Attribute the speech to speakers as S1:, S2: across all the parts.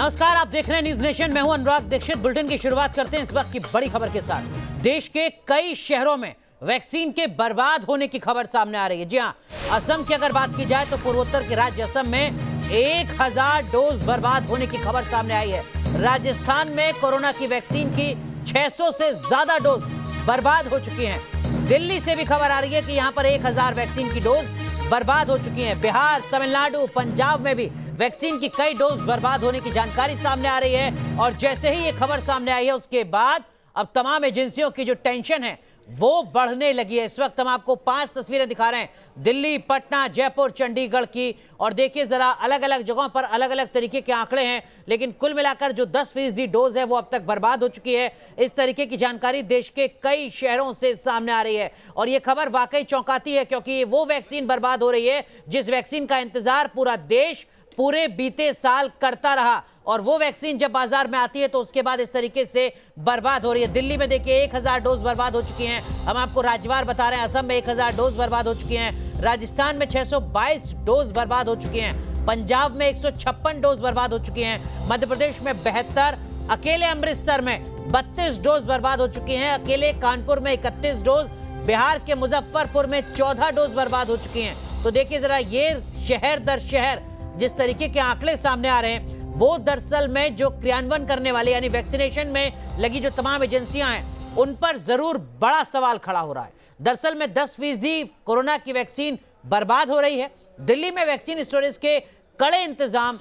S1: नमस्कार, आप देख रहे हैं न्यूज नेशन। मैं हूं अनुराग दीक्षित। बुलेटिन की शुरुआत करते हैं इस वक्त की बड़ी खबर के साथ। देश के कई शहरों में वैक्सीन के बर्बाद होने की खबर सामने आ रही है। जी हां, असम की अगर बात की जाए तो पूर्वोत्तर के राज्य असम में 1000 डोज बर्बाद होने की खबर सामने आई है। राजस्थान में कोरोना की वैक्सीन की 600 से ज्यादा डोज बर्बाद हो चुकी हैं। दिल्ली से भी खबर आ रही है कि यहां पर 1000 वैक्सीन की डोज बर्बाद हो चुकी हैं। बिहार, तमिलनाडु, पंजाब में भी वैक्सीन की कई डोज बर्बाद होने की जानकारी सामने आ रही है। और जैसे ही ये खबर सामने आई है उसके बाद अब तमाम एजेंसियों की जो टेंशन है वो बढ़ने लगी है। इस वक्त हम आपको 5 तस्वीरें दिखा रहे हैं, दिल्ली, पटना, जयपुर, चंडीगढ़ की। और देखिए जरा, अलग अलग जगहों पर अलग अलग तरीके के आंकड़े हैं, लेकिन कुल मिलाकर जो 10% डोज है वो अब तक बर्बाद हो चुकी है। इस तरीके की जानकारी देश के कई शहरों से सामने आ रही है और ये खबर वाकई चौंकाती है, क्योंकि ये वो वैक्सीन बर्बाद हो रही है जिस वैक्सीन का इंतजार पूरा देश पूरे बीते साल करता रहा। और वो वैक्सीन जब बाजार में आती है तो उसके बाद इस तरीके से बर्बाद हो रही है। दिल्ली में देखिए 1000 डोज बर्बाद हो चुकी हैं। हम आपको राज्यवार बता रहे हैं। असम में 1000 डोज बर्बाद हो चुकी हैं। राजस्थान में 622 डोज बर्बाद हो चुकी हैं। पंजाब में 156 डोज बर्बाद हो चुकी हैं। मध्य प्रदेश में 72, अकेले अमृतसर में 32 डोज बर्बाद हो चुकी हैं। अकेले कानपुर में 31 डोज, बिहार के मुजफ्फरपुर में 14 डोज बर्बाद हो चुकी हैं। तो देखिए जरा, ये शहर दर शहर जिस तरीके के आंकड़े सामने आ रहे हैं वो दरअसल में जो क्रियान्वयन करने वाले यानी वैक्सीनेशन में लगी जो तमाम एजेंसियां हैं उन पर जरूर बड़ा सवाल खड़ा हो रहा है। दरअसल में 10% कोरोना की वैक्सीन बर्बाद हो रही है। दिल्ली में वैक्सीन स्टोरेज के कड़े इंतजाम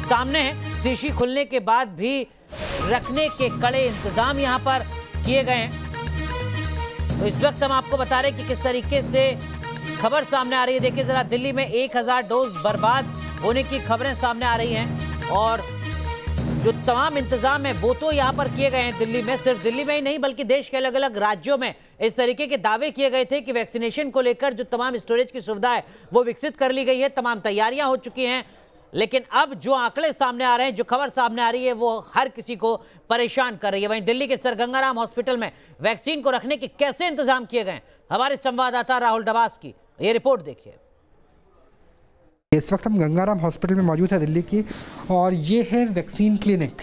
S1: सामने हैं। शीशी खुलने के बाद भी रखने के कड़े इंतजाम यहां पर किए गए हैं। तो इस वक्त हम आपको बता रहे हैं कि किस तरीके से खबर सामने आ रही है। देखिए जरा, दिल्ली में 1000 डोज बर्बाद होने की खबरें सामने आ रही हैं और जो तमाम इंतजाम है वो तो यहाँ पर किए गए हैं दिल्ली में। सिर्फ दिल्ली में ही नहीं बल्कि देश के अलग अलग राज्यों में इस तरीके के दावे किए गए थे कि वैक्सीनेशन को लेकर जो तमाम स्टोरेज की सुविधा है वो विकसित कर ली गई है, तमाम तैयारियां हो चुकी हैं। लेकिन अब जो आंकड़े सामने आ रहे हैं, जो खबर सामने आ रही है वो हर किसी को परेशान कर रही है। वहीं दिल्ली के सर गंगाराम हॉस्पिटल में वैक्सीन को रखने के कैसे इंतजाम किए गए, हमारे संवाददाता राहुल डबास की ये रिपोर्ट देखिए।
S2: इस वक्त हम गंगाराम हॉस्पिटल में मौजूद है दिल्ली की, और ये है वैक्सीन क्लिनिक।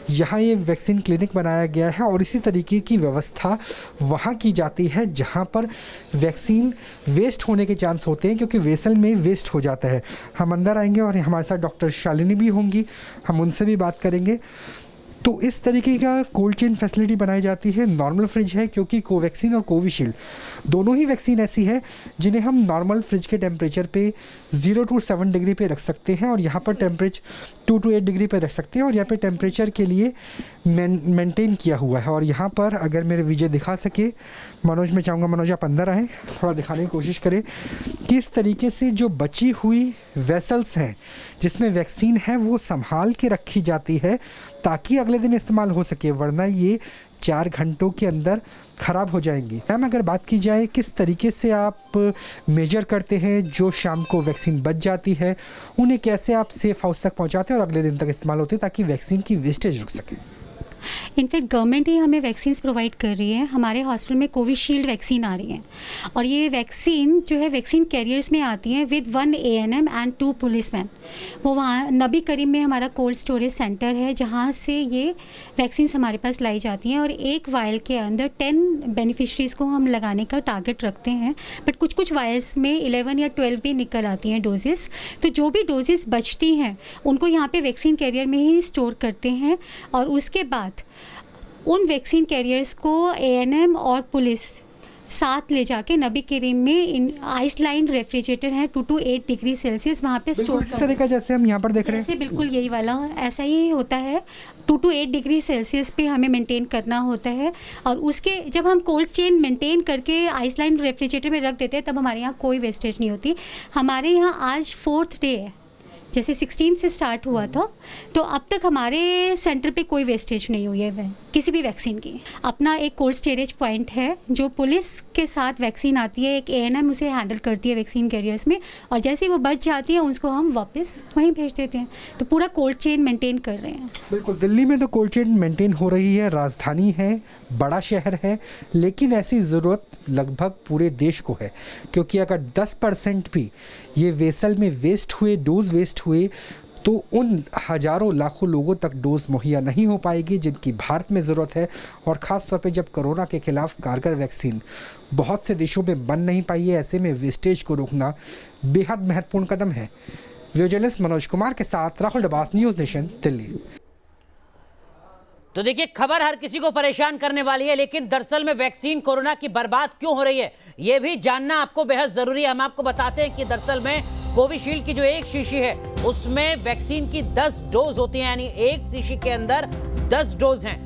S2: यहाँ ये वैक्सीन क्लिनिक बनाया गया है और इसी तरीके की व्यवस्था वहाँ की जाती है जहाँ पर वैक्सीन वेस्ट होने के चांस होते हैं, क्योंकि वेसल में वेस्ट हो जाता है। हम अंदर आएंगे और हमारे साथ डॉक्टर शालिनी भी होंगी, हम उनसे भी बात करेंगे। तो इस तरीके का कोल्ड चेन फैसिलिटी बनाई जाती है। नॉर्मल फ्रिज है, क्योंकि कोवैक्सीन और कोविशील्ड दोनों ही वैक्सीन ऐसी है जिन्हें हम नॉर्मल फ्रिज के टेम्परेचर पे 0 to 7 डिग्री पे रख सकते हैं, और यहाँ पर टेम्परेचर 2 to 8 डिग्री पे रख सकते हैं। और यहाँ पे टेम्परेचर के लिए मेंटेन किया हुआ है। और यहाँ पर अगर मेरे विजय दिखा सके, मनोज में चाहूँगा मनोज आप अंदर आएँ, थोड़ा दिखाने की कोशिश करें कि इस तरीके से जो बची हुई वेसल्स हैं जिसमें वैक्सीन है वो संभाल के रखी जाती है ताकि अगले दिन इस्तेमाल हो सके, वरना ये 4 घंटों के अंदर ख़राब हो जाएंगी। मैम, अगर बात की जाए किस तरीके से आप मेजर करते हैं जो शाम को वैक्सीन बच जाती है, उन्हें कैसे आप सेफ हाउस तक पहुंचाते हैं और अगले दिन तक इस्तेमाल होते हैं ताकि वैक्सीन की वेस्टेज रुक सके?
S3: इनफैक्ट गवर्नमेंट ही हमें वैक्सीन प्रोवाइड कर रही है। हमारे हॉस्पिटल में कोविशील्ड वैक्सीन आ रही है और ये वैक्सीन जो है वैक्सीन कैरियर्स में आती हैं विद 1 ANM एंड 2 पुलिसमैन। वो वहाँ नबी करीम में हमारा कोल्ड स्टोरेज सेंटर है जहाँ से ये वैक्सीन्स हमारे पास लाई जाती हैं, और एक वायल के अंदर 10 बेनिफिशरीज़ को हम लगाने का टारगेट रखते हैं। बट कुछ कुछ वायल्स में 11 या 12 भी निकल आती हैं डोजेस। तो जो भी डोजेस बचती हैं उनको यहाँ पे वैक्सीन कैरियर में ही स्टोर करते हैं, और उसके बाद उन वैक्सीन कैरियर्स को ANM और पुलिस साथ ले जाके नबी करीम में आइसलाइन रेफ्रिजरेटर है 2 to 8 डिग्री सेल्सियस वहाँ पे स्टोर
S2: करते हैं। तरीका जैसे हम यहाँ पर देख रहे हैं,
S3: बिल्कुल यही वाला ऐसा ही होता है। 2 to 8 डिग्री सेल्सियस पे हमें मेंटेन करना होता है, और उसके जब हम कोल्ड चेन मेंटेन करके आइसलाइन रेफ्रिजरेटर में रख देते हैं तब हमारे यहाँ कोई वेस्टेज नहीं होती। हमारे यहाँ आज 4th डे है, जैसे 16 से स्टार्ट हुआ था, तो अब तक हमारे सेंटर पे कोई वेस्टेज नहीं हुई है किसी भी वैक्सीन की। अपना एक कोल्ड स्टोरेज पॉइंट है जो पुलिस के साथ वैक्सीन आती है, एक ANM उसे हैंडल करती है वैक्सीन कैरियर्स में, और जैसे ही वो बच जाती है उसको हम वापस वहीं भेज देते हैं। तो पूरा कोल्ड चेन मेंटेन कर रहे हैं।
S2: बिल्कुल, दिल्ली में तो कोल्ड चेन मेंटेन हो रही है, राजधानी है, बड़ा शहर है, लेकिन ऐसी ज़रूरत लगभग पूरे देश को है, क्योंकि अगर 10% भी ये वेसल में वेस्ट हुए, डोज वेस्ट हुए, तो उन हज़ारों लाखों लोगों तक डोज मुहैया नहीं हो पाएगी जिनकी भारत में ज़रूरत है। और ख़ास तौर पे जब कोरोना के खिलाफ कारगर वैक्सीन बहुत से देशों में बन नहीं पाई है, ऐसे में वेस्टेज को रोकना बेहद महत्वपूर्ण कदम है। वीडियो जर्नलिस्ट मनोज कुमार के साथ राहुल डबास, न्यूज़ नेशन, दिल्ली।
S1: तो देखिए, खबर हर किसी को परेशान करने वाली है, लेकिन दरअसल में वैक्सीन कोरोना की बर्बाद क्यों हो रही है यह भी जानना आपको बेहद जरूरी है। हम आपको बताते हैं कि दरअसल में कोविशील्ड की जो एक शीशी है उसमें वैक्सीन की 10 डोज होती है, यानी एक शीशी के अंदर 10 डोज हैं।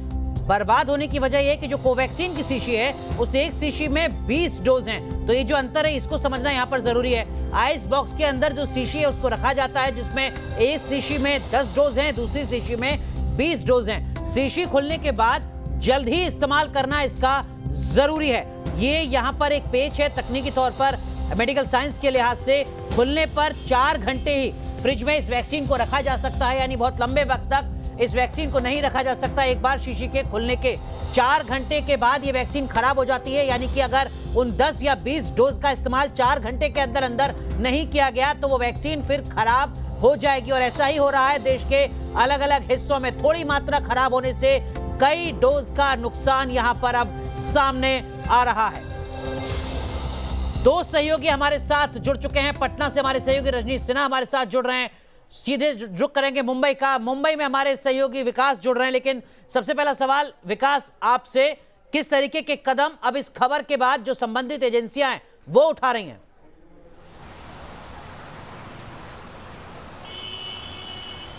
S1: बर्बाद होने की वजह यह कि जो कोवैक्सीन की शीशी है उस एक शीशी में 20 डोज हैं। तो ये जो अंतर है इसको समझना यहाँ पर जरूरी है। आइस बॉक्स के अंदर जो शीशी है उसको रखा जाता है जिसमें एक शीशी में 10 डोज हैं, दूसरी शीशी में 20 डोज हैं। शीशी खुलने के बाद जल्द ही इस्तेमाल करना इसका जरूरी है। ये यहाँ पर एक पेच है, तकनीकी तौर पर मेडिकल साइंस के लिहाज से खुलने पर 4 घंटे ही फ्रिज में इस वैक्सीन को रखा जा सकता है, यानी बहुत लंबे वक्त तक इस वैक्सीन को नहीं रखा जा सकता। एक बार शीशी के खुलने के 4 घंटे के बाद ये वैक्सीन खराब हो जाती है, यानी कि अगर उन 10 या 20 डोज का इस्तेमाल 4 घंटे के अंदर अंदर नहीं किया गया तो वो वैक्सीन फिर खराब हो जाएगी। और ऐसा ही हो रहा है देश के अलग अलग हिस्सों में। थोड़ी मात्रा खराब होने से कई डोज का नुकसान यहां पर अब सामने आ रहा है। 2 सहयोगी हमारे साथ जुड़ चुके हैं। पटना से हमारे सहयोगी रजनीश सिन्हा हमारे साथ जुड़ रहे हैं। सीधे रुख करेंगे मुंबई का। मुंबई में हमारे सहयोगी विकास जुड़ रहे हैं। लेकिन सबसे पहला सवाल विकास आपसे, किस तरीके के कदम अब इस खबर के बाद जो संबंधित एजेंसियां हैं वो उठा रही हैं?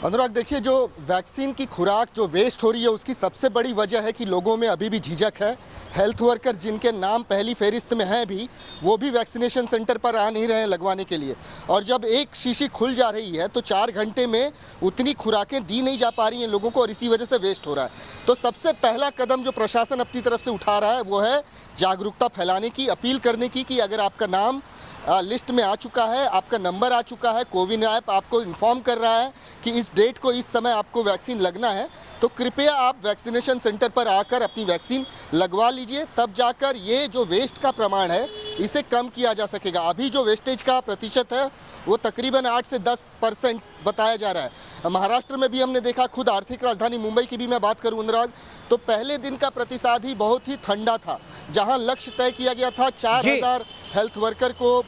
S4: अनुराग, देखिए, जो वैक्सीन की खुराक जो वेस्ट हो रही है उसकी सबसे बड़ी वजह है कि लोगों में अभी भी झिझक है। हेल्थ वर्कर जिनके नाम पहली फहरिस्त में हैं भी, वो भी वैक्सीनेशन सेंटर पर आ नहीं रहे हैं लगवाने के लिए। और जब एक शीशी खुल जा रही है तो 4 घंटे में उतनी खुराकें दी नहीं जा पा रही हैं लोगों को और इसी वजह से वेस्ट हो रहा है। तो सबसे पहला कदम जो प्रशासन अपनी तरफ से उठा रहा है वो है जागरूकता फैलाने की, अपील करने की कि अगर आपका नाम लिस्ट में आ चुका है, आपका नंबर आ चुका है, कोविन ऐप आपको इन्फॉर्म कर रहा है कि इस डेट को इस समय आपको वैक्सीन लगना है, तो कृपया आप वैक्सीनेशन सेंटर पर आकर अपनी वैक्सीन लगवा लीजिए। तब जाकर ये जो वेस्ट का प्रमाण है इसे कम किया जा सकेगा। अभी जो वेस्टेज का प्रतिशत है वो तकरीबन 8 से 10% बताया जा रहा है। महाराष्ट्र में भी हमने देखा, खुद आर्थिक राजधानी मुंबई की भी मैं बात करूं अनुराग, तो पहले दिन का प्रतिसाद ही बहुत ही ठंडा था। जहां लक्ष्य तय किया गया था 4000 हेल्थ वर्कर को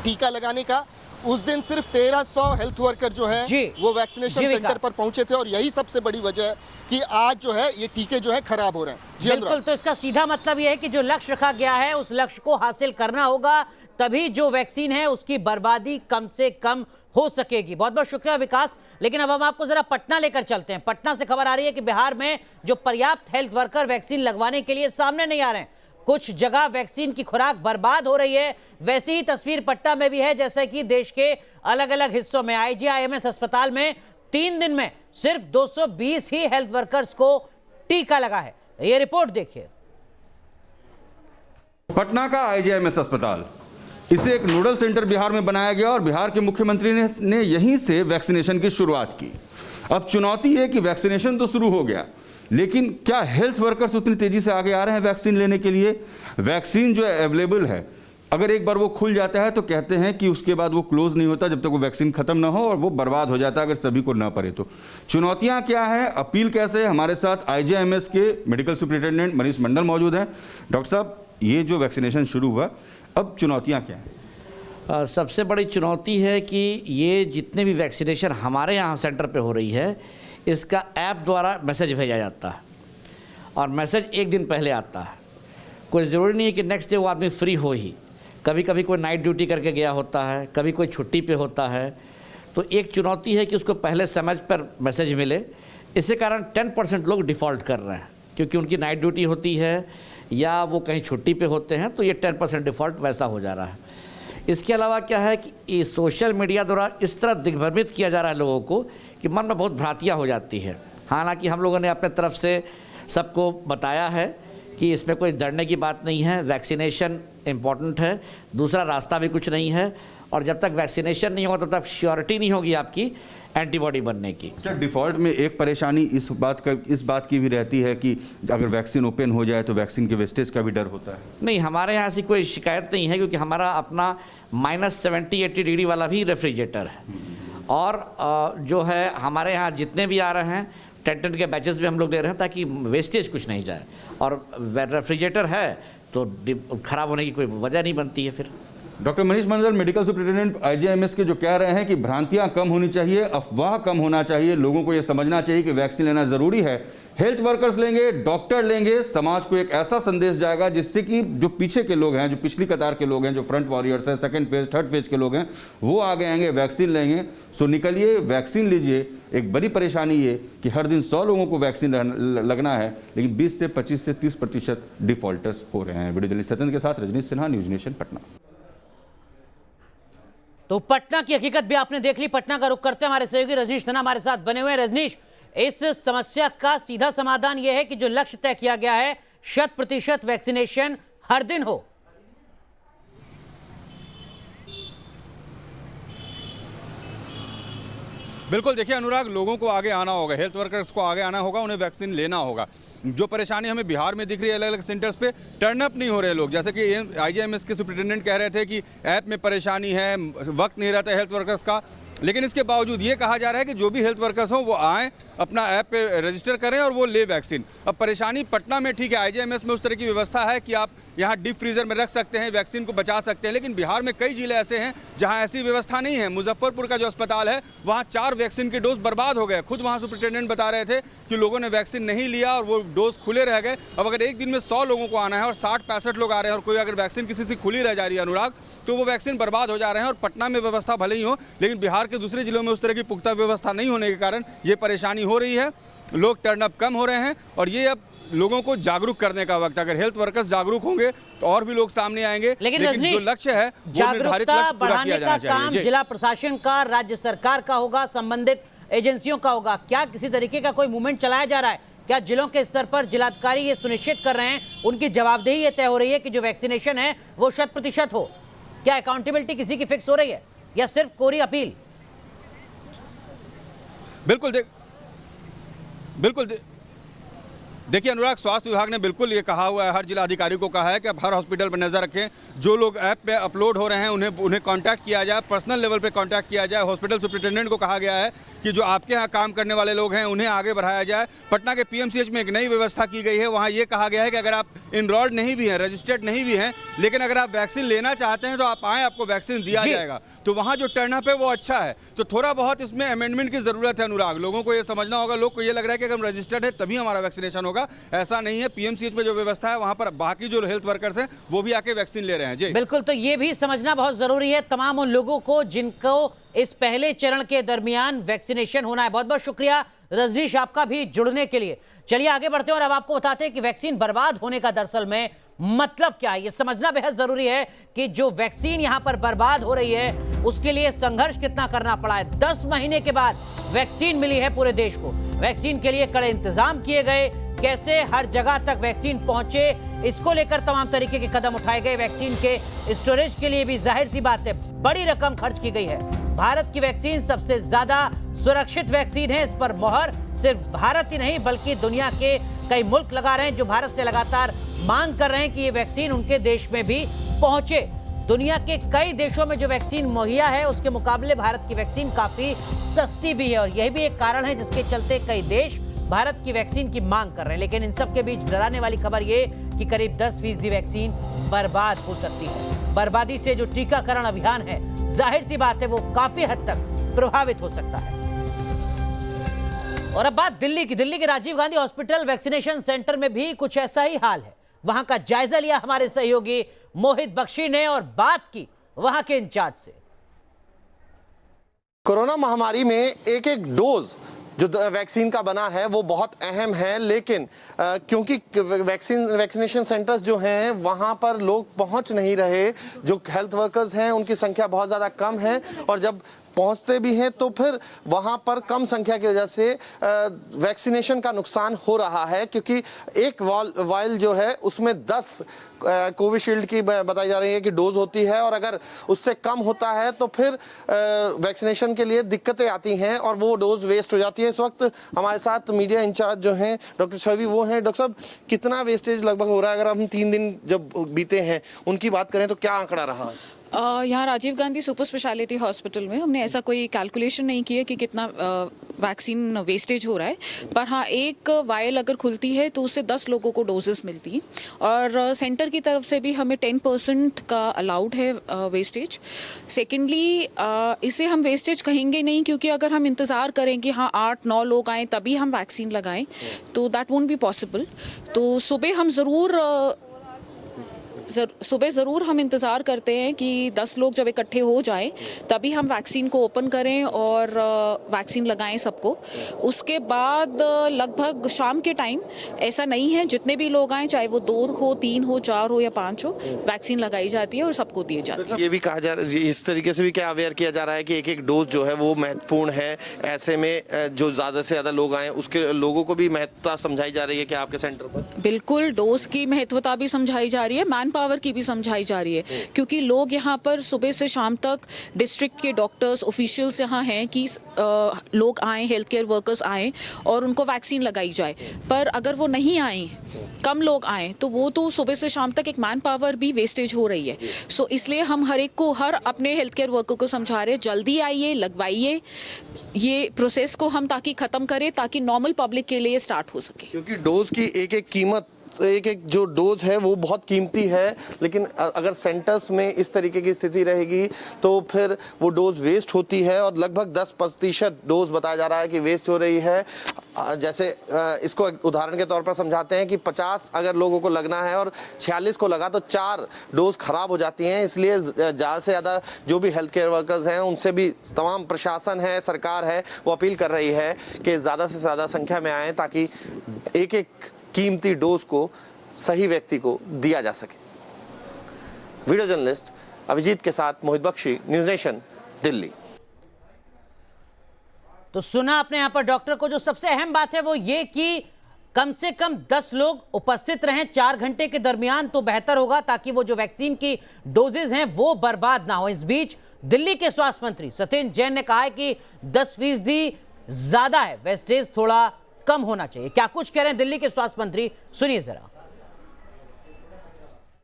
S4: टीका लगाने का, उस दिन सिर्फ 1300 हेल्थ वर्कर जो हैं वो वैक्सीनेशन सेंटर पर पहुंचे थे। और यही सबसे बड़ी वजह है कि आज जो है ये टीके जो है खराब हो रहे हैं। जी
S1: बिल्कुल, तो इसका सीधा मतलब ये है कि जो लक्ष्य रखा गया है उस लक्ष्य को हासिल करना होगा, तभी जो वैक्सीन है उसकी बर्बादी कम से कम हो सकेगी। बहुत बहुत शुक्रिया विकास। लेकिन अब हम आपको जरा पटना लेकर चलते हैं। पटना से खबर आ रही है कि बिहार में जो पर्याप्त हेल्थ वर्कर वैक्सीन लगवाने के लिए सामने नहीं आ रहे हैं, कुछ जगह वैक्सीन की खुराक बर्बाद हो रही है। वैसी ही तस्वीर पटना में भी है, जैसे कि देश के अलग अलग हिस्सों में। आईजीआईएमएस अस्पताल में 3 दिन में सिर्फ 220 ही हेल्थ वर्कर्स को टीका लगा है। ये रिपोर्ट देखिए।
S5: पटना का आईजीआईएमएस अस्पताल, इसे एक नोडल सेंटर बिहार में बनाया गया और बिहार के मुख्यमंत्री ने यहीं से वैक्सीनेशन की शुरुआत की। अब चुनौती है कि वैक्सीनेशन तो शुरू हो गया, लेकिन क्या हेल्थ वर्कर्स उतनी तेजी से आगे आ रहे हैं वैक्सीन लेने के लिए? वैक्सीन जो अवेलेबल है, अगर एक बार वो खुल जाता है तो कहते हैं कि उसके बाद वो क्लोज नहीं होता जब तक वो वैक्सीन खत्म ना हो, और वो बर्बाद हो जाता है अगर सभी को ना पड़े तो। चुनौतियां क्या है, अपील कैसे है? हमारे साथ आईजीआईएमएस के मेडिकल सुपरिटेंडेंट मनीष मंडल मौजूद हैं। डॉक्टर साहब, ये जो वैक्सीनेशन शुरू हुआ, अब चुनौतियाँ क्या हैं?
S6: सबसे बड़ी चुनौती है कि ये जितने भी वैक्सीनेशन हमारे यहाँ सेंटर पे हो रही है, इसका ऐप द्वारा मैसेज भेजा जाता है और मैसेज एक दिन पहले आता है। कोई ज़रूरी नहीं है कि नेक्स्ट डे वो आदमी फ्री हो ही, कभी कभी कोई नाइट ड्यूटी करके गया होता है, कभी कोई छुट्टी पे होता है। तो एक चुनौती है कि उसको पहले समय पर मैसेज मिले। इसी कारण 10% लोग डिफ़ॉल्ट कर रहे हैं, क्योंकि उनकी नाइट ड्यूटी होती है या वो कहीं छुट्टी पे होते हैं, तो ये 10% डिफ़ॉल्ट वैसा हो जा रहा है। इसके अलावा क्या है कि सोशल मीडिया द्वारा इस तरह दिग्भ्रमित किया जा रहा है लोगों को कि मन में बहुत भ्रांतियाँ हो जाती है। हालांकि हम लोगों ने अपने तरफ से सबको बताया है कि इसमें कोई डरने की बात नहीं है, वैक्सीनेशन इम्पॉर्टेंट है, दूसरा रास्ता भी कुछ नहीं है। और जब तक वैक्सीनेशन नहीं होगा तब तक श्योरिटी नहीं होगी आपकी एंटीबॉडी बनने की।
S5: अच्छा, डिफ़ॉल्ट में एक परेशानी इस बात की भी रहती है कि अगर वैक्सीन ओपन हो जाए तो वैक्सीन के वेस्टेज का भी डर होता है।
S6: नहीं, हमारे यहाँ ऐसी कोई शिकायत नहीं है, क्योंकि हमारा अपना -70-80 डिग्री वाला भी रेफ्रिजरेटर है और जो है हमारे यहाँ जितने भी आ रहे हैं 10 के बैचेस भी हम लोग ले रहे हैं ताकि वेस्टेज कुछ नहीं जाए, और रेफ्रिजरेटर है तो खराब होने की कोई वजह नहीं बनती है फिर।
S5: Doctor Manish Mandal, medical superintendent IGIMS के, जो कह रहे हैं कि भ्रांतियां कम होनी चाहिए, अफवाह कम होना चाहिए, लोगों को यह समझना चाहिए कि वैक्सीन लेना जरूरी है। हेल्थ वर्कर्स लेंगे, डॉक्टर लेंगे, समाज को एक ऐसा संदेश जाएगा जिससे कि जो पीछे के लोग हैं, जो पिछली कतार के लोग हैं, जो फ्रंट वॉरियर्स हैं, सेकंड फेज, थर्ड फेज के लोग हैं, वो आगे आएंगे, वैक्सीन लेंगे। सो निकलिए, वैक्सीन लीजिए। एक बड़ी परेशानी ये कि हर दिन 100 लोगों को वैक्सीन लगना है, लेकिन 20 से 25 से 30% डिफॉल्टर्स हो रहे हैं। वीडियो जर्नलिस्ट सत्येंद्र के साथ रजनीश सिन्हा, न्यूज नेशन, पटना।
S1: तो पटना की हकीकत भी आपने देख ली। पटना का रुख करते हैं, हमारे सहयोगी रजनीश सिन्हा हमारे साथ बने हुए हैं। रजनीश, इस समस्या का सीधा समाधान यह है कि जो लक्ष्य तय किया गया है 100% वैक्सीनेशन हर दिन हो।
S5: बिल्कुल, देखिए अनुराग, लोगों को आगे आना होगा, हेल्थ वर्कर्स को आगे आना होगा, उन्हें वैक्सीन लेना होगा। जो परेशानी हमें बिहार में दिख रही है, अलग अलग सेंटर्स पे टर्न अप नहीं हो रहे लोग। जैसे कि आईजीआईएमएस के सुपरिटेंडेंट कह रहे थे कि ऐप में परेशानी है, वक्त नहीं रहता हेल्थ वर्कर्स का, लेकिन इसके बावजूद ये कहा जा रहा है कि जो भी हेल्थ वर्कर्स हों वो आएँ, अपना ऐप पे रजिस्टर करें और वो ले वैक्सीन। अब परेशानी पटना में ठीक है, आईजीआईएमएस में उस तरह की व्यवस्था है कि आप यहाँ डीप फ्रीजर में रख सकते हैं, वैक्सीन को बचा सकते हैं, लेकिन बिहार में कई जिले ऐसे हैं जहाँ ऐसी व्यवस्था नहीं है। मुजफ्फरपुर का जो अस्पताल है, वहाँ 4 वैक्सीन के डोज बर्बाद हो गए। खुद वहाँ सुपरिटेंडेंट बता रहे थे कि लोगों ने वैक्सीन नहीं लिया और वो डोज खुले रह गए। अब अगर एक दिन में 100 लोगों को आना है और 60-65 लोग आ रहे हैं और कोई अगर वैक्सीन किसी से खुली रह जा रही है अनुराग, तो वो वैक्सीन बर्बाद हो जा रहे हैं। और पटना में व्यवस्था भले ही हो, लेकिन बिहार के दूसरे जिलों में उस तरह की पुख्ता व्यवस्था नहीं होने के कारण ये परेशानी हो रही है। लोग टर्न अप कम हो रहे हैं और ये अब लोगों को जागरूक करने का वक्त है। अगर हेल्थ वर्कर्स जागरूक होंगे तो और भी लोग सामने आएंगे, लेकिन जो लक्ष्य है वो निर्धारित लक्ष्य पूरा किया जाना चाहिए।
S1: काम जिला प्रशासन का, राज्य सरकार का होगा, संबंधित एजेंसियों का होगा। क्या किसी तरीके का कोई मूवमेंट चलाया जा रहा है? क्या जिलों के स्तर पर जिलाधिकारी ये सुनिश्चित कर रहे हैं, उनकी जवाबदेही ये तय हो रही है कि जो वैक्सीनेशन है वो 100% हो? क्या अकाउंटेबिलिटी किसी की फिक्स हो रही है या सिर्फ कोरी अपील?
S5: बिल्कुल देखिए अनुराग, स्वास्थ्य विभाग ने बिल्कुल ये कहा हुआ है, हर जिलाधिकारी को कहा है कि आप हर हॉस्पिटल पर नज़र रखें। जो लोग ऐप पे अपलोड हो रहे हैं उन्हें कांटेक्ट किया जाए, पर्सनल लेवल पे कांटेक्ट किया जाए। हॉस्पिटल सुपरिटेंडेंट को कहा गया है कि जो आपके यहाँ काम करने वाले लोग हैं उन्हें आगे बढ़ाया जाए। पटना के पीएमसीएच में एक नई व्यवस्था की गई है, वहाँ ये कहा गया है कि अगर आप इनरोल्ड नहीं भी हैं, रजिस्टर्ड नहीं भी हैं, लेकिन अगर आप वैक्सीन लेना चाहते हैं तो आप आएँ, आपको वैक्सीन दिया जाएगा। तो वहाँ जो टर्नअप है वो अच्छा है। तो थोड़ा बहुत इसमें अमेंडमेंट की ज़रूरत है अनुराग, लोगों को ये समझना होगा। लोग को ये लग रहा है कि अगर हम रजिस्टर्ड है तभी हमारा वैक्सीनेशन होगा, ऐसा नहीं है। पीएमसीएच में जो व्यवस्था है वहां पर बाकी जो हेल्थ वर्कर्स हैं वो भी आके वैक्सीन ले रहे हैं। जी
S1: बिल्कुल, तो ये भी समझना बहुत जरूरी है तमाम उन लोगों को जिनको इस पहले चरण के दरमियान वैक्सीनेशन होना है। बहुत बहुत शुक्रिया रजनीश आपका भी जुड़ने के लिए। चलिए आगे बढ़ते हैं और अब आपको बताते हैं कि वैक्सीन बर्बाद होने का दरअसल में मतलब क्या है। ये समझना बेहद जरूरी है कि जो वैक्सीन यहां पर बर्बाद हो रही है उसके लिए संघर्ष कितना करना पड़ा है। 10 महीने के बाद वैक्सीन मिली है पूरे देश को। वैक्सीन के लिए कड़े इंतजाम किए गए, कैसे हर जगह तक वैक्सीन पहुंचे इसको लेकर तमाम तरीके के कदम उठाए गए। वैक्सीन के स्टोरेज के लिए भी जाहिर सी बात है बड़ी रकम खर्च की गई है। भारत की वैक्सीन सबसे ज्यादा सुरक्षित वैक्सीन है, इस पर मोहर सिर्फ भारत ही नहीं बल्कि दुनिया के कई मुल्क लगा रहे हैं जो भारत से लगातार मांग कर रहे हैं कि ये वैक्सीन उनके देश में भी पहुंचे। दुनिया के कई देशों में जो वैक्सीन मुहैया है उसके मुकाबले भारत की वैक्सीन काफी सस्ती भी है और यही भी एक कारण है जिसके चलते कई देश भारत की वैक्सीन की मांग कर रहे हैं। लेकिन इन सब के बीच डराने वाली खबर ये कि करीब 10% वैक्सीन बर्बाद हो सकती है। बर्बादी से जो टीकाकरण अभियान है जाहिर सी बात है वो काफी हद तक प्रभावित हो सकता है। और अब बात दिल्ली की। दिल्ली के Rajiv Gandhi hospital vaccination centre में भी कुछ ऐसा ही हाल है। वहां का जायजा लिया हमारे सहयोगी मोहित बख्शी ने और बात की वहां के इंचार्ज से।
S4: कोरोना महामारी में एक एक डोज जो वैक्सीन का बना है वो बहुत अहम है, लेकिन क्योंकि वैक्सीनेशन सेंटर्स जो हैं वहाँ पर लोग पहुँच नहीं रहे, जो हेल्थ वर्कर्स हैं उनकी संख्या बहुत ज़्यादा कम है और जब पहुंचते भी हैं तो फिर वहां पर कम संख्या की वजह से वैक्सीनेशन का नुकसान हो रहा है, क्योंकि एक वाइल जो है उसमें 10 कोविशील्ड की बताई जा रही है कि डोज होती है और अगर उससे कम होता है तो फिर वैक्सीनेशन के लिए दिक्कतें आती हैं और वो डोज वेस्ट हो जाती है। इस वक्त हमारे साथ मीडिया इंचार्ज जो हैं डॉक्टर छवि वो हैं। डॉक्टर साहब, कितना वेस्टेज लगभग हो रहा है? अगर हम 3 दिन जब बीते हैं उनकी बात करें तो क्या आंकड़ा रहा?
S7: यहाँ Rajiv Gandhi super speciality hospital में हमने ऐसा कोई कैलकुलेशन नहीं किया कि कितना वैक्सीन वेस्टेज हो रहा है, पर हाँ एक वायल अगर खुलती है तो उससे 10 लोगों को डोजेस मिलती हैं और सेंटर की तरफ से भी हमें 10% का अलाउड है वेस्टेज। सेकेंडली इसे हम वेस्टेज कहेंगे नहीं, क्योंकि अगर हम इंतज़ार करें कि हाँ 8-9 लोग आएँ तभी हम वैक्सीन लगाएं तो दैट वोंट बी पॉसिबल। तो सुबह ज़रूर हम इंतज़ार करते हैं कि 10 लोग जब इकट्ठे हो जाएं तभी हम वैक्सीन को ओपन करें और वैक्सीन लगाएं सबको। उसके बाद लगभग शाम के टाइम ऐसा नहीं है, जितने भी लोग आएँ चाहे वो 2 हो, 3 हो, 4 हो या 5 हो, वैक्सीन लगाई जाती है और सबको दी जाती है।
S8: ये भी कहा जा रहा है, इस तरीके से भी क्या अवेयर किया जा रहा है कि एक डोज जो है वो महत्वपूर्ण है, ऐसे में जो ज़्यादा से ज़्यादा लोग आएँ उसके लोगों को भी महत्वता समझाई जा रही है कि आपके सेंटर पर?
S7: बिल्कुल, डोज की महत्वता भी समझाई जा रही है, मैन पावर की भी समझाई जा रही है, क्योंकि लोग यहाँ पर सुबह से शाम तक डिस्ट्रिक्ट के डॉक्टर्स ऑफिशियल्स यहाँ हैं कि लोग आएँ, हेल्थ केयर वर्कर्स आएँ और उनको वैक्सीन लगाई जाए। पर अगर वो नहीं आए, कम लोग आएँ, तो वो तो सुबह से शाम तक एक मैन पावर भी वेस्टेज हो रही है। सो इसलिए हम हर अपने हेल्थ केयर वर्कर को समझा रहे हैं, जल्दी आइए, लगवाइए, ये प्रोसेस को हम ताकि ख़त्म करें ताकि नॉर्मल पब्लिक के लिए स्टार्ट हो सके।
S8: क्योंकि डोज की एक कीमत, एक जो डोज है वो बहुत कीमती है, लेकिन अगर सेंटर्स में इस तरीके की स्थिति रहेगी तो फिर वो डोज वेस्ट होती है और लगभग 10% डोज बताया जा रहा है कि वेस्ट हो रही है। जैसे इसको उदाहरण के तौर पर समझाते हैं कि 50 अगर लोगों को लगना है और 46 को लगा तो 4 डोज खराब हो जाती हैं। इसलिए ज़्यादा से ज़्यादा जो भी हेल्थ केयर वर्कर्स हैं उनसे भी तमाम प्रशासन है, सरकार है, वो अपील कर रही है कि ज़्यादा से ज़्यादा संख्या में आएँ ताकि एक कीमती डोज को सही व्यक्ति को दिया जा सके। वीडियो जर्नलिस्ट अभिजीत के साथ मोहित बख्शी, न्यूज़ नेशन, दिल्ली।
S1: तो सुना आपने यहां पर डॉक्टर को, जो सबसे अहम बात है वो ये कि कम से कम 10 लोग उपस्थित रहें 4 घंटे के दरमियान तो बेहतर होगा, ताकि वो जो वैक्सीन की डोजेज हैं वो बर्बाद ना हो। इस बीच दिल्ली के स्वास्थ्य मंत्री सत्येंद्र जैन ने कहा है कि 10% ज्यादा है, वेस्टेज थोड़ा कम होना चाहिए। क्या कुछ कह रहे हैं दिल्ली के स्वास्थ्य मंत्री, सुनिए जरा।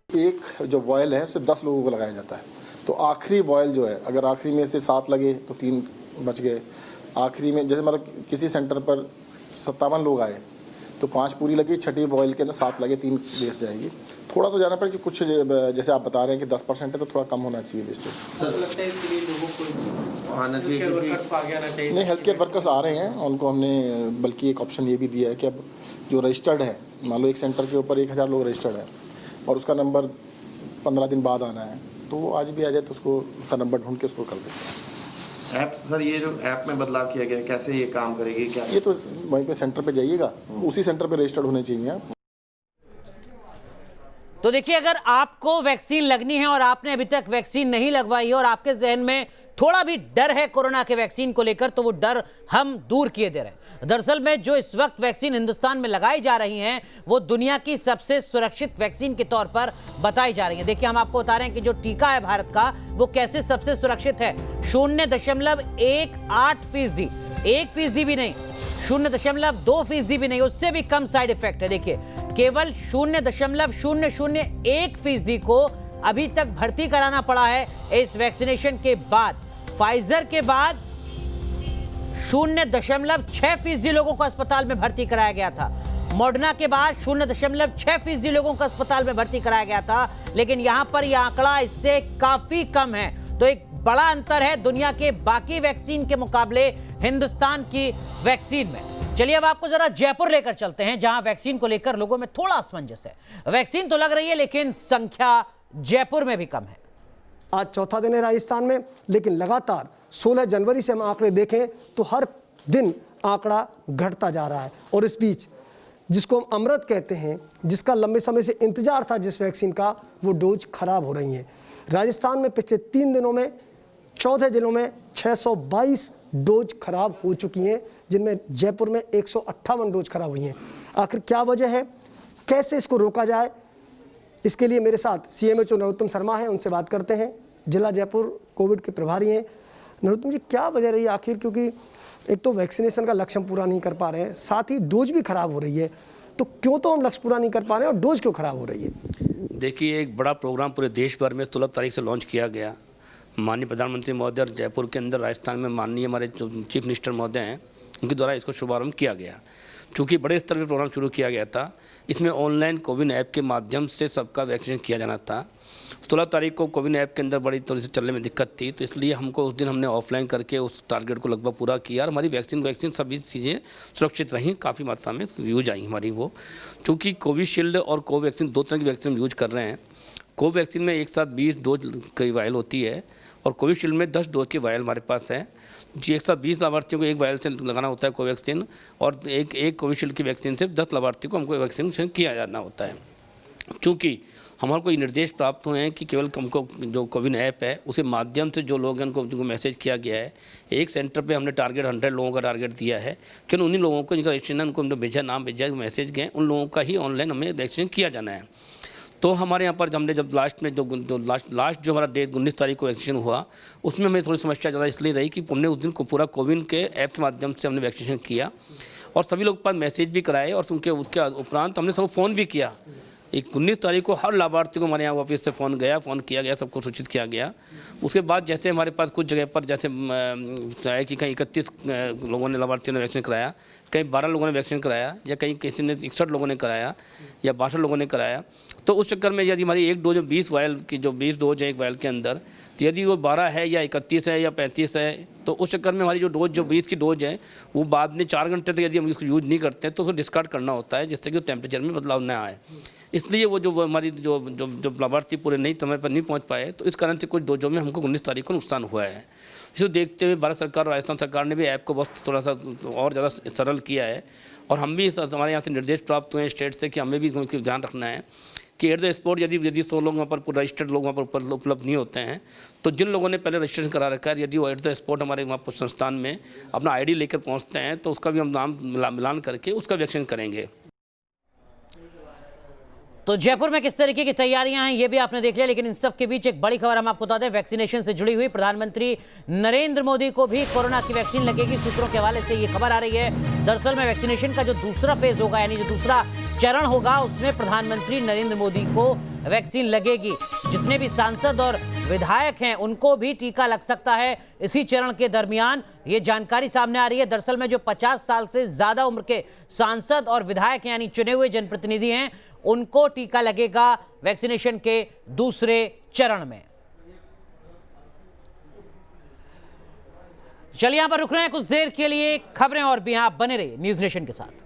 S9: एक जो बॉयल है उसे 10 लोगों को लगाया जाता है, तो आखिरी बॉयल जो है, अगर आखिरी में से 7 लगे तो 3 बच गए। आखिरी में जैसे मतलब किसी सेंटर पर 57 लोग आए तो 5 पूरी लगी, छठी बॉयल के अंदर 7 लगे, 3 वेस्ट जाएगी। थोड़ा सा जाना पड़ेगा, कुछ जैसे आप बता रहे हैं कि 10% है तो थोड़ा कम होना चाहिए वेस्टेज।
S8: आना चाहिए
S9: नहीं, हेल्थ केयर वर्कर्स आ रहे हैं, उनको हमने बल्कि एक ऑप्शन ये भी दिया है कि अब जो रजिस्टर्ड है, मान लो एक सेंटर के ऊपर 1000 लोग रजिस्टर्ड है और उसका नंबर 15 दिन बाद आना है, तो वो आज भी आ जाए तो उसका नंबर ढूंढ के उसको कर देते हैं।
S8: ऐप सर, ये जो ऐप में बदलाव किया गया है, कैसे ये काम करेगी? क्या
S9: ये तो वहीं पे सेंटर पे जाइएगा, उसी सेंटर पे रजिस्टर्ड होने चाहिए आप।
S1: तो देखिए, अगर आपको वैक्सीन लगनी है और आपने अभी तक वैक्सीन नहीं लगवाई है और आपके जहन में थोड़ा भी डर है कोरोना के वैक्सीन को लेकर, तो वो डर हम दूर किए दे रहे हैं। दरअसल में जो इस वक्त वैक्सीन हिंदुस्तान में लगाई जा रही हैं वो दुनिया की सबसे सुरक्षित वैक्सीन के तौर पर बताई जा रही है। देखिए, हम आपको बता रहे हैं कि जो टीका है भारत का वो कैसे सबसे सुरक्षित है। 0.18% 1% भी नहीं, 0.2% भी नहीं, उससे भी कम साइड इफेक्ट है। देखिए, केवल 0.001% को अभी तक भर्ती कराना पड़ा है इस वैक्सीनेशन के बाद। फाइजर के बाद 0.6% लोगों को अस्पताल में भर्ती कराया गया था। मॉडर्ना के बाद 0.6% लोगों को अस्पताल में भर्ती कराया गया था, लेकिन यहां पर यह आंकड़ा इससे काफी कम है। तो एक बड़ा अंतर है दुनिया के बाकी वैक्सीन के मुकाबले हिंदुस्तान की वैक्सीन में। चलिए अब आपको जरा जयपुर लेकर चलते हैं, जहां वैक्सीन को लेकर लोगों में थोड़ा असमंजस है। वैक्सीन तो लग रही है लेकिन संख्या जयपुर में भी कम है।
S10: आज चौथा दिन है राजस्थान में, लेकिन लगातार 16 जनवरी से हम आंकड़े देखें तो हर दिन आंकड़ा घटता जा रहा है। और इस बीच जिसको हम अमृत कहते हैं, जिसका लंबे समय से इंतजार था जिस वैक्सीन का, वो डोज खराब हो रही हैं। राजस्थान में पिछले 3 दिनों में 14 जिलों में 622 डोज खराब हो चुकी हैं, जिनमें जयपुर में 158 डोज खराब हुई हैं। आखिर क्या वजह है, कैसे इसको रोका जाए, इसके लिए मेरे साथ CMHO नरोत्तम शर्मा हैं, उनसे बात करते हैं। जिला जयपुर कोविड के प्रभारी हैं। नरोत्तम जी, क्या वजह रही आखिर, क्योंकि एक तो वैक्सीनेशन का लक्ष्य हम पूरा नहीं कर पा रहे हैं, साथ ही डोज भी खराब हो रही है, तो क्यों तो हम लक्ष्य पूरा नहीं कर पा रहे हैं और डोज क्यों खराब हो रही है?
S11: देखिए, एक बड़ा प्रोग्राम पूरे देश भर में 16 तारीख से लॉन्च किया गया। माननीय प्रधानमंत्री महोदय और जयपुर के अंदर राजस्थान में माननीय हमारे जो चीफ मिनिस्टर महोदय हैं उनके द्वारा इसको शुभारंभ किया गया। चूँकि बड़े स्तर पर प्रोग्राम शुरू किया गया था, इसमें ऑनलाइन कोविन ऐप के माध्यम से सबका वैक्सीनेशन किया जाना था। 16 तारीख को कोविन ऐप के अंदर बड़ी थोड़ी सी चलने में दिक्कत थी, तो इसलिए हमको उस दिन हमने ऑफलाइन करके उस टारगेट को लगभग पूरा किया और हमारी वैक्सीन सभी चीज़ें सुरक्षित रहीं, काफ़ी मात्रा में यूज आई हमारी वो। चूँकि कोविशील्ड और कोवैक्सीन 2 तरह की वैक्सीन हम यूज कर रहे हैं। कोवैक्सीन में एक साथ 20 डोज की वायल होती है और कोविशील्ड में 10 डोज की वायल हमारे पास है जी। 120 लाभार्थियों को एक वायल से लगाना होता है कोवैक्सीन, और एक कोविशील्ड की वैक्सीन से 10 लाभार्थियों को हमको वैक्सीनेशन किया जाना होता है। चूँकि हमारे को ये निर्देश प्राप्त हुए हैं कि केवल हमको जो कोविन ऐप है उसके माध्यम से जो लोग हैं उनको मैसेज किया गया है। एक सेंटर पे हमने टारगेट 100 लोगों का टारगेट दिया है कि उन्हीं लोगों को जिनका रजिस्ट्रेशन उनको हमने भेजा, नाम भेजा, मैसेज गए, उन लोगों का ही ऑनलाइन हमें वैक्सीनेशन किया जाना है। तो हमारे यहाँ पर हमने जब लास्ट में लास्ट जो हमारा डेट 19 तारीख को वैक्सीनेशन हुआ, उसमें हमें थोड़ी समस्या ज़्यादा इसलिए रही कि हमने उस दिन को पूरा कोविन के ऐप के माध्यम से हमने वैक्सीनेशन किया और सभी लोग के पास मैसेज भी कराए और उसके उपरांत हमने सबको फ़ोन भी किया। 19 तारीख को हर लाभार्थी को हमारे यहाँ ऑफिस से फ़ोन किया गया, सबको सूचित किया गया। उसके बाद जैसे हमारे पास कुछ जगह पर जैसे है कि कहीं 31 लोगों ने लाभार्थियों ने वैक्सीन कराया, कहीं 12 लोगों ने वैक्सीन कराया, या कहीं किसी ने 61 लोगों ने कराया या 62 लोगों ने कराया। तो उस चक्कर में यदि हमारी एक डोज 20 वायल की जो 20 डोज है एक वायल के अंदर, तो यदि वो 12 है या 31 है या 35 है, तो उस चक्कर में हमारी जो 20 की डोज है वो बाद में 4 घंटे तक यदि हम इसको यूज़ नहीं करते हैं तो उसको डिस्कार्ड करना होता है, जिससे कि टेम्परेचर में बदलाव न आए। इसलिए वो हमारी जो लाभार्थी पूरे नहीं समय पर नहीं पहुंच पाए, तो इस कारण से कुछ डोजों में हमको 19 तारीख को नुकसान हुआ है। इसे देखते हुए भारत सरकार और राजस्थान सरकार ने भी ऐप को बस थोड़ा सा और ज़्यादा सरल किया है और हम भी हमारे यहाँ से निर्देश प्राप्त हुए हैं स्टेट से कि हमें भी इसका ध्यान रखना है कि एट द स्पॉट यदि 100 लोग वहाँ पर रजिस्टर्ड लोग वहाँ पर उपलब्ध नहीं होते हैं, तो जिन लोगों ने पहले रजिस्ट्रेशन करा रखा है यदि वो एट द स्पॉट हमारे वहाँ पर संस्थान में अपना आईडी लेकर पहुँचते हैं, तो उसका भी हम नाम मिलान करके उसका वैक्सीन करेंगे।
S1: तो जयपुर में किस तरीके की तैयारियां हैं ये भी आपने देख लिया, लेकिन इन सब के बीच एक बड़ी खबर हम आपको बता दें, वैक्सीनेशन से जुड़ी हुई। प्रधानमंत्री नरेंद्र मोदी को भी कोरोना की वैक्सीन लगेगी। सूत्रों के हवाले से ये खबर आ रही है। दरअसल में वैक्सीनेशन का जो दूसरा फेज होगा, यानी जो दूसरा चरण होगा, उसमें प्रधानमंत्री नरेंद्र मोदी को वैक्सीन लगेगी। जितने भी सांसद और विधायक हैं उनको भी टीका लग सकता है इसी चरण के दरमियान, ये जानकारी सामने आ रही है। दरअसल में जो 50 साल से ज्यादा उम्र के सांसद और विधायक यानी चुने हुए जनप्रतिनिधि हैं, उनको टीका लगेगा वैक्सीनेशन के दूसरे चरण में। चलिए यहां पर रुक रहे हैं कुछ देर के लिए, खबरें और भी आप बने रहिए न्यूज़ नेशन के साथ।